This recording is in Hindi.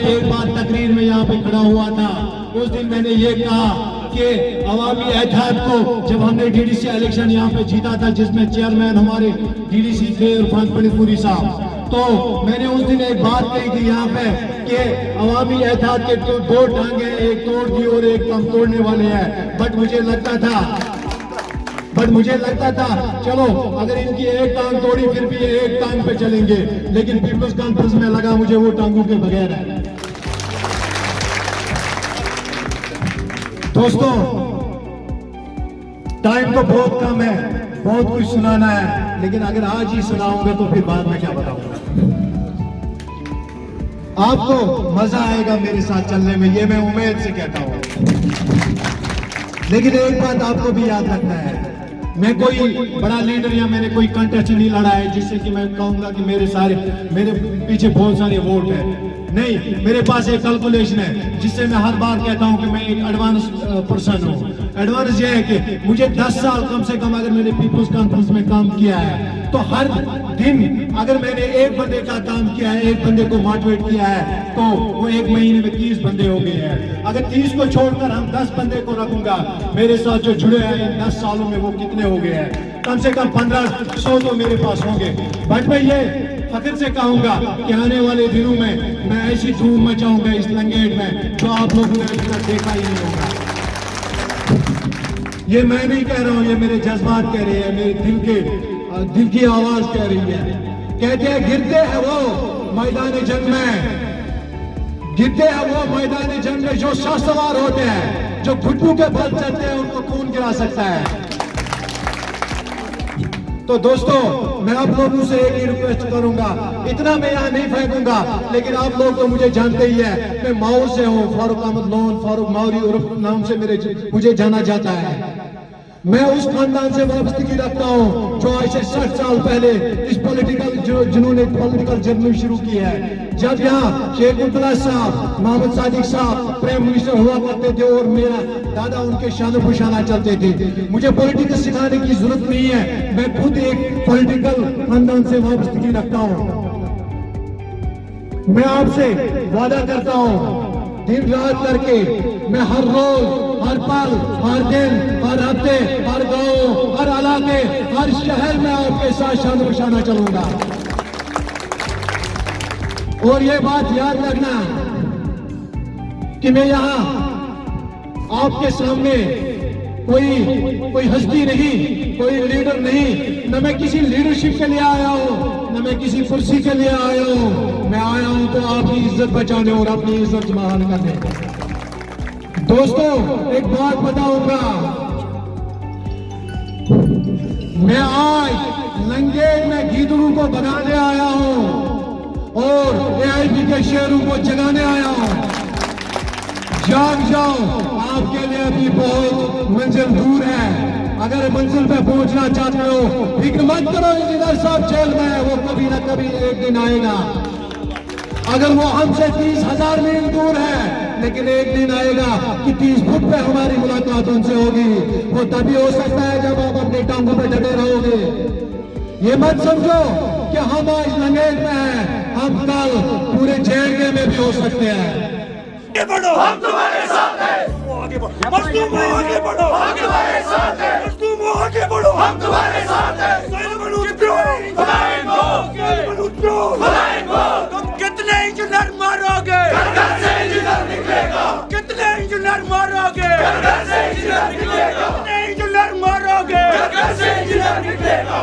एक बार तकरीर में यहाँ पे खड़ा हुआ था, उस दिन मैंने ये कहा कि अवामी एहतियात को जब हमने डीडीसी इलेक्शन यहाँ पे जीता था, जिसमें चेयरमैन हमारे डीडीसी थे इरफान पनीरपुरी साहब, तो मैंने उस दिन एक बात कही थी यहाँ पे कि अवामी एहतियात के दो टांगे, एक तोड़ दी और एक कम तोड़ने वाले हैं। बट मुझे लगता था चलो अगर इनकी एक टांग तोड़ी फिर भी ये एक टांग पे चलेंगे, लेकिन पीपल्स कॉन्फ्रेंस में लगा मुझे वो टांगों के बगैर है। दोस्तों, टाइम तो बहुत कम है, बहुत कुछ सुनाना है, लेकिन अगर आज ही सुनाऊंगा तो फिर बाद में क्या बताऊंगा। आपको मजा आएगा मेरे साथ चलने में, ये मैं उम्मीद से कहता हूं। लेकिन एक बात आपको भी याद रखना है, मैं कोई बड़ा लीडर या मैंने कोई कंटेस्ट नहीं लड़ा है जिससे कि मैं कहूंगा कि मेरे पीछे बहुत सारे वोट हैं। नहीं, मेरे पास एक कैलकुलेशन है जिससे मैं हर बार कहता हूं कि मैं एक एडवांस पर्सन हूं। एडवांस ये है कि मुझे 10 साल कम से कम अगर मैंने पीपल्स कॉन्फ्रेंस में काम किया है, तो हर दिन अगर मैंने एक बंदे का काम किया है, एक बंदे को मोटिवेट किया है, तो वो एक महीने में 30 बंदे हो गए हैं। अगर 30 को छोड़कर हम 10 बंदे को रखूंगा मेरे साथ जो जुड़े हैं इन 10 सालों में, वो कितने हो गए हैं? कम से कम 1500 तो मेरे पास होंगे। बट मैं ये फख्र से कहूंगा कि आने वाले दिनों में मैं ऐसी धूम मचाऊंगा इस लंगेट में जो आप लोगों ने अभी तक देखा ही नहीं होगा। ये मैं नहीं कह रहा हूं, ये मेरे जज्बात कह रहे हैं, मेरे दिल की आवाज कह रही है। कहते हैं गिरते हैं वो मैदान जंग में, गिरते हैं वो मैदान जंग में जो शाहसवार होते हैं, जो घुटनों के बल चलते हैं, उनको कौन गिरा सकता है। तो दोस्तों, मैं आप लोगों से एक ही रिक्वेस्ट करूंगा, इतना मैं यहाँ नहीं फेंकूंगा, लेकिन आप लोग तो मुझे जानते ही है, मैं माऊ से हूँ, फारूक अहमद लोन, फारूक मावरी उर्फ नाम से मुझे जाना जाता है। मैं उस खानदान से वाबस्तगी रखता हूँ जो आज से 60 साल पहले इस जिन्होंने पॉलिटिकल जर्नी शुरू की है। जब यहाँ शेख अब्दुल्ला साहब, मोहम्मद सादिक साहब प्राइम मिनिस्टर हुआ करते थे और मेरा दादा उनके शान पुशाना चलते थे। मुझे पॉलिटिक्स सिखाने की जरूरत नहीं है, मैं खुद एक पॉलिटिकल खानदान से वाबस्तगी रखता हूँ। मैं आपसे वादा करता हूँ, दिन रात करके मैं हर रोज, हर पल, हर दिन, हर हफ्ते, हर गांव, हर इलाके, हर शहर में आपके साथ शान बशाना चलूंगा। और ये बात याद रखना कि मैं यहाँ आपके सामने कोई हस्ती नहीं, कोई लीडर नहीं, न मैं किसी लीडरशिप के लिए आया हूँ, न मैं किसी कुर्सी के लिए आया हूँ। मैं आया हूँ तो आपकी इज्जत बचाने और अपनी इज्जत बहाल करने। दोस्तों, एक बात बताऊंगा, मैं आज लंगेट में गीदड़ों को भगाने आया हूँ और AIP के शेरों को जगाने आया हूँ। जाग जाओ, आपके लिए अभी बहुत मंजिल दूर है। अगर मंजिल पे पहुंचना चाहते हो, फिक्र मत करो, इंजीनियर साहब जेल में है, वो कभी ना कभी एक दिन आएगा। अगर वो हमसे 30,000 मील दूर है, लेकिन एक दिन आएगा कि 30 फुट पे हमारी मुलाकात उनसे होगी। वो तभी हो सकता है जब आप अपनी टांगों पे डटे रहोगे। ये मत समझो कि हम आज लंगेट में हैं, हम कल पूरे जेल में भी हो सकते हैं। आगे बढ़ो, हम तुम्हारे साथ हैं। आगे बढ़ो, मजलूम आगे बढ़ो, हम तुम्हारे साथ हैं। मजलूम आगे बढ़ो, हम तुम्हारे साथ हैं। तुम कितने इंजीनियर मारोगे? घर से इंजीनियर निकलेगा। कितने इंजीनियर मारोगे? घर से इंजीनियर निकलेगा। कितने इंजीनियर मारोगे? घर से इंजीनियर निकलेगा।